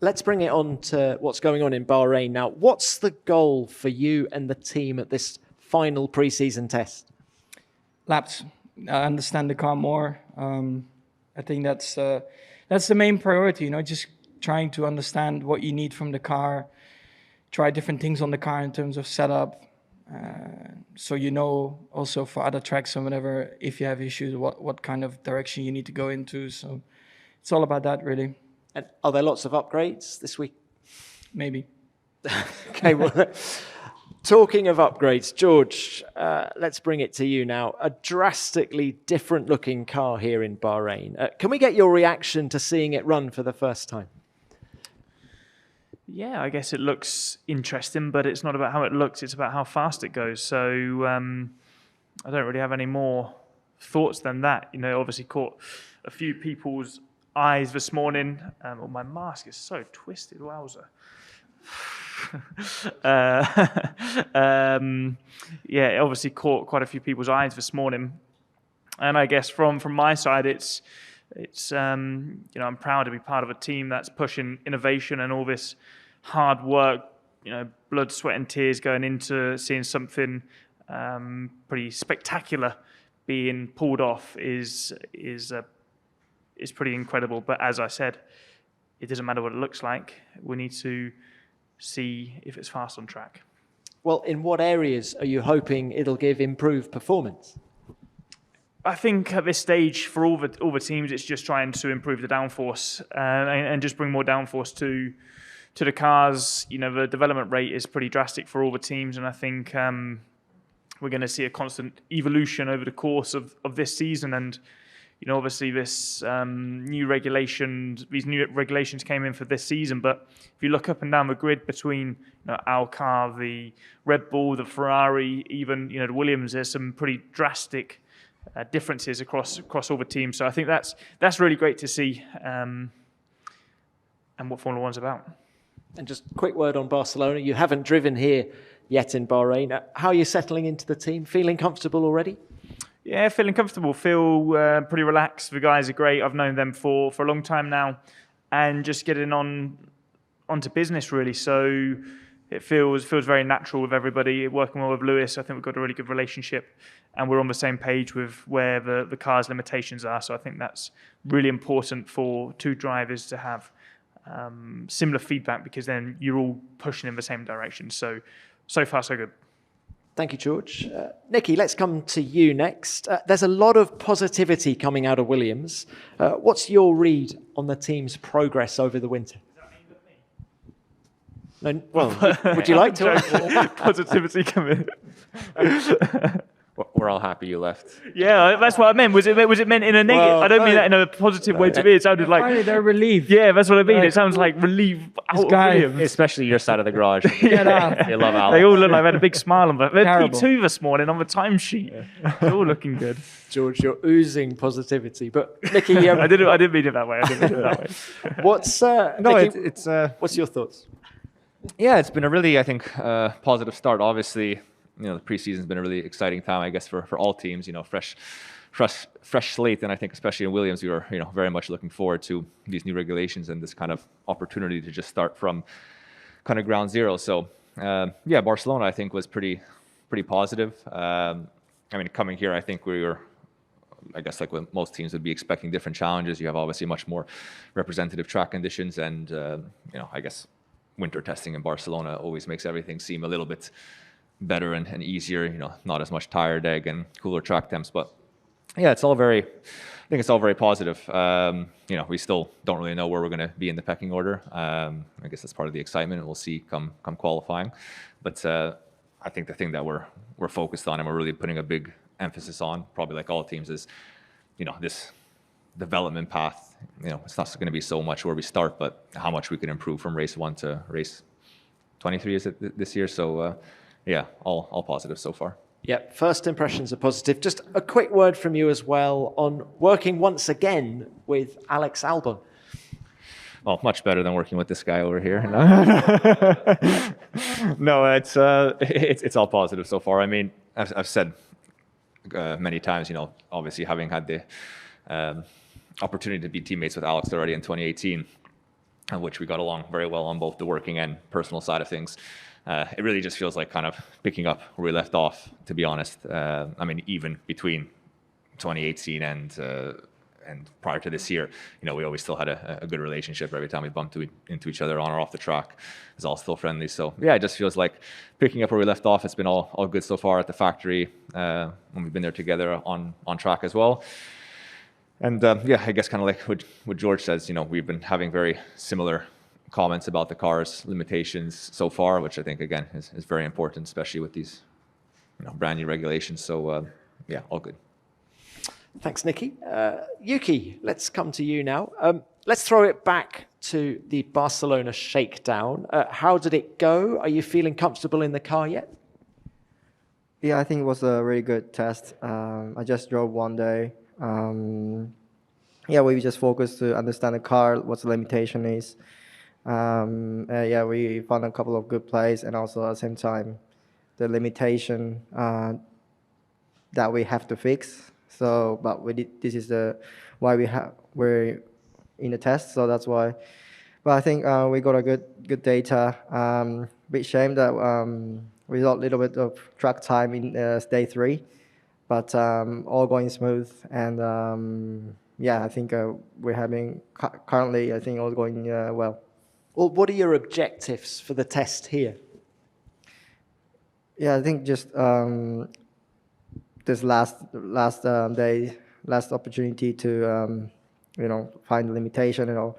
Let's bring it on to what's going on in Bahrain now. What's the goal for you and the team at this final pre-season test? Laps. Understand the car more. I think that's the main priority. Just trying to understand what you need from the car. Try different things on the car in terms of setup. So also for other tracks or whatever, if you have issues, what kind of direction you need to go into. So it's all about that, really. And are there lots of upgrades this week? Maybe. Okay, well, talking of upgrades, George, let's bring it to you now. A drastically different looking car here in Bahrain. Can we get your reaction to seeing it run for the first time? Yeah, I guess it looks interesting, but it's not about how it looks, it's about how fast it goes. So I don't really have any more thoughts than that. Obviously caught a few people's eyes this morning. My mask is so twisted, wowzer. Yeah, obviously caught quite a few people's eyes this morning. And I guess from my side, it's I'm proud to be part of a team that's pushing innovation and all this hard work, blood, sweat and tears going into seeing something pretty spectacular being pulled off is pretty incredible. But as I said, it doesn't matter what it looks like. We need to see if it's fast on track. Well, in what areas are you hoping it'll give improved performance? I think at this stage, for all the teams, it's just trying to improve the downforce and just bring more downforce to the cars. The development rate is pretty drastic for all the teams, and I think we're going to see a constant evolution over the course of this season. And obviously these new regulations came in for this season. But if you look up and down the grid between our car, the Red Bull, the Ferrari, even the Williams, there's some pretty drastic differences across all the teams. So I think that's really great to see, and what Formula One's about. And just a quick word on Barcelona. You haven't driven here yet in Bahrain. How are you settling into the team? Feeling comfortable already? Yeah, feeling comfortable. Feel pretty relaxed. The guys are great. I've known them for a long time now, and just getting onto business really. So it feels very natural with everybody. Working well with Lewis, I think we've got a really good relationship, and we're on the same page with where the car's limitations are. So I think that's really important for two drivers to have similar feedback, because then you're all pushing in the same direction. So far, so good. Thank you, George. Nicky, let's come to you next. There's a lot of positivity coming out of Williams. What's your read on the team's progress over the winter? No, well, would you like to? Positivity coming. We're all happy you left. Yeah, that's what I meant. Was it meant in a negative? Well, I don't mean that in a positive way to me. It sounded like... Finally, they're relieved. Yeah, that's what I mean. It sounds like relief out of Williams. Especially your side of the garage. Get out. They love Alex. They all look like they had a big smile on them. They're Terrible. P2 this morning on the timesheet. Yeah. It's all looking good. George, you're oozing positivity. But Nicky, I didn't mean it that way. what's No, Nicky, what's your thoughts? Yeah, it's been a really, I think, positive start. Obviously, the preseason's been a really exciting time, I guess, for all teams. Fresh slate, and I think especially in Williams, we were very much looking forward to these new regulations and this kind of opportunity to just start from kind of ground zero. So Barcelona, I think, was pretty positive. Coming here, I think we were, I guess, like what most teams would be expecting, different challenges. You have obviously much more representative track conditions, and I guess winter testing in Barcelona always makes everything seem a little bit better and easier, not as much tire deg and cooler track temps. But yeah, I think it's all very positive. We still don't really know where we're going to be in the pecking order. I guess that's part of the excitement, and we'll see come qualifying. But I think the thing that we're focused on and we're really putting a big emphasis on, probably like all teams, is this development path. It's not going to be so much where we start, but how much we can improve from race 1 to race 23 is it this year. So all positive so far. Yeah, first impressions are positive. Just a quick word from you as well on working once again with Alex Albon. Well, much better than working with this guy over here. No, it's all positive so far. I mean, I've said many times, obviously having had the opportunity to be teammates with Alex already in 2018, which we got along very well on both the working and personal side of things. It really just feels like kind of picking up where we left off, to be honest. I mean, even between 2018 and prior to this year, we always still had a good relationship. Every time we bumped into each other on or off the track, it was all still friendly. So yeah, it just feels like picking up where we left off. It's been all good so far at the factory when we've been there together on track as well. And yeah, I guess kind of like what George says, we've been having very similar comments about the car's limitations so far, which I think again is very important, especially with these brand new regulations. So yeah, all good. Thanks, Nicky. Yuki, let's come to you now. Let's throw it back to the Barcelona shakedown. How did it go? Are you feeling comfortable in the car yet? Yeah, I think it was a really good test. I just drove one day. Yeah, we just focused to understand the car, what the limitation is. Yeah, we found a couple of good plays, and also at the same time, the limitation that we have to fix. So, but this is why we're in the test. So that's why. But I think we got a good data. Bit shame that we got a little bit of track time in day 3, but all going smooth. And yeah, I think we're having currently. I think all going well. Well, what are your objectives for the test here? Yeah, I think just this last day, last opportunity to find the limitation and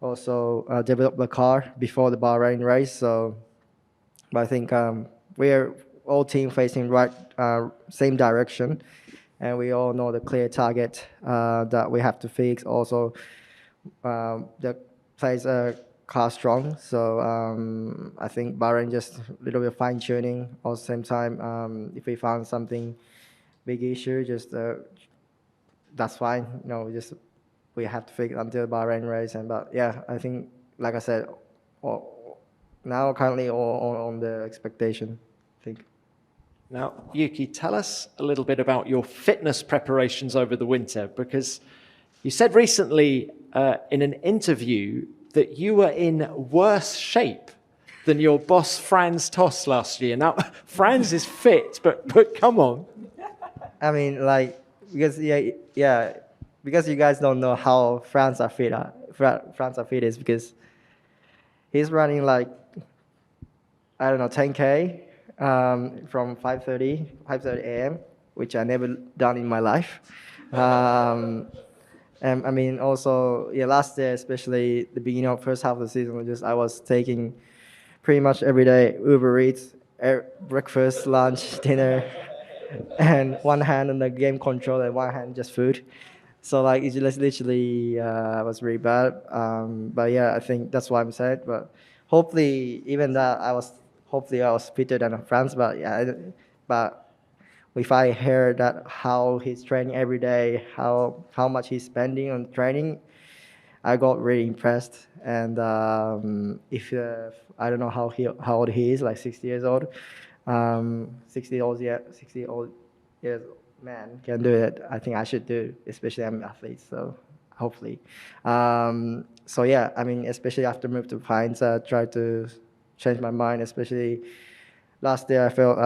also develop the car before the Bahrain race. So, but I think we're all team facing same direction, and we all know the clear target that we have to fix. Also, the place car strong, so I think Bahrain just a little bit of fine tuning. At the same time, if we found something big issue, just that's fine. We have to fix until Bahrain race. But yeah, I think like I said, now currently on the expectation, I think. Now, Yuki, tell us a little bit about your fitness preparations over the winter, because you said recently in an interview that you were in worse shape than your boss Franz Tost last year. Now, Franz is fit, but come on. I mean, because you guys don't know how Franz are fit. Franz are fit is because he's running 10K from 5:30 a.m., which I never done in my life. And I mean, also, last year, especially the beginning of first half of the season, I was taking pretty much every day Uber Eats, breakfast, lunch, dinner, and one hand on the game control and one hand just food. So it just literally was really bad. But yeah, I think that's why I'm sad. But hopefully, even that, I was fitter than France. But yeah, if I hear that how he's training every day, how much he's spending on training, I got really impressed. And if I don't know how old he is, 60 years old, 60 years man can do it. I think I should do, especially I'm an athlete. So hopefully, so yeah, I mean, especially after move to Pines, I tried to change my mind. Especially last year, I felt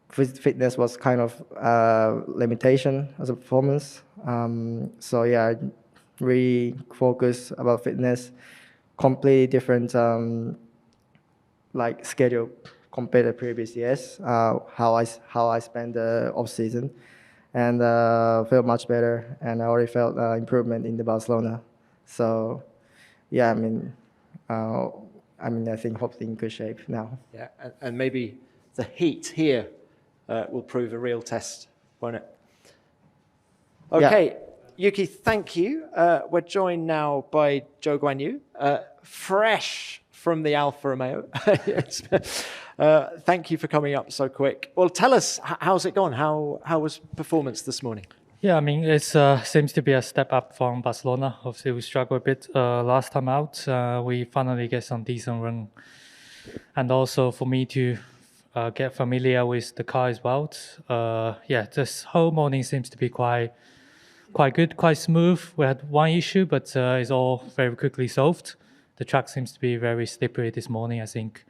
fitness was kind of limitation as a performance. So yeah, I really focus about fitness, completely different schedule compared to previous years. How I spent the off season, and felt much better, and I already felt improvement in the Barcelona. So yeah, I think hopefully in good shape now. Yeah, and maybe the heat here will prove a real test, won't it? Okay, yeah. Yuki, thank you. We're joined now by Zhou Guanyu, fresh from the Alfa Romeo. Thank you for coming up so quick. Well, tell us, how's it gone? How was performance this morning? Yeah, I mean, it seems to be a step up from Barcelona. Obviously, we struggled a bit last time out. We finally get some decent run. And also for me to get familiar with the car as well. Yeah, this whole morning seems to be quite good, quite smooth. We had one issue, but it's all very quickly solved. the track seems to be very slippery this morning. I think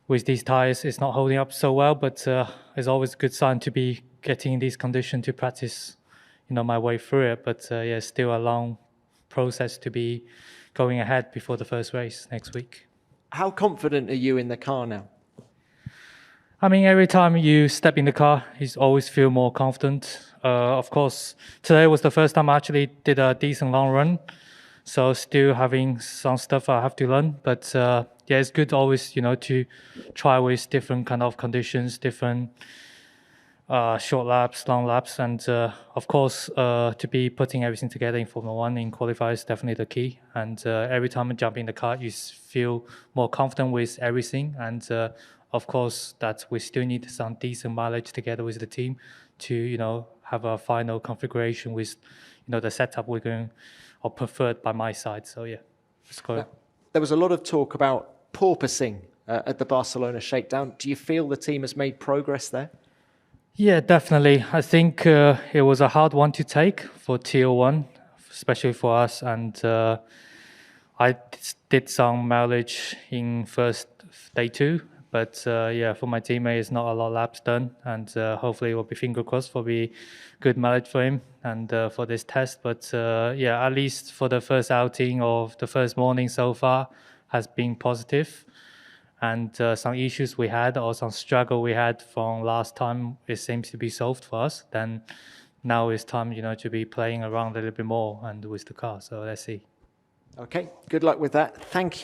with these tires, it's not holding up so well, but it's always a good sign to be getting in these conditions to practice, my way through it. But yeah, still a long process to be going ahead before the first race next week. How confident are you in the car now? I mean, every time you step in the car, you always feel more confident. Of course, today was the first time I actually did a decent long run, so still having some stuff I have to learn. But yeah, it's good always, to try with different kind of conditions, different short laps, long laps, and of course, to be putting everything together in Formula One in qualifiers is definitely the key. And every time you jump in the car, you feel more confident with everything. And of course, that we still need some decent mileage together with the team to, have a final configuration with, the setup we're going or preferred by my side. So yeah, it's good. There was a lot of talk about porpoising at the Barcelona shakedown. Do you feel the team has made progress there? Yeah, definitely. I think it was a hard one to take for TL1, especially for us. And I did some mileage in first day 2. But yeah, for my teammate, it's not a lot of laps done. And hopefully it will be finger crossed for be good mileage for him and for this test. But yeah, at least for the first outing of the first morning so far has been positive. And some issues we had or some struggle we had from last time, it seems to be solved for us. Then now it's time, to be playing around a little bit more and with the car. So let's see. Okay, good luck with that. Thank you.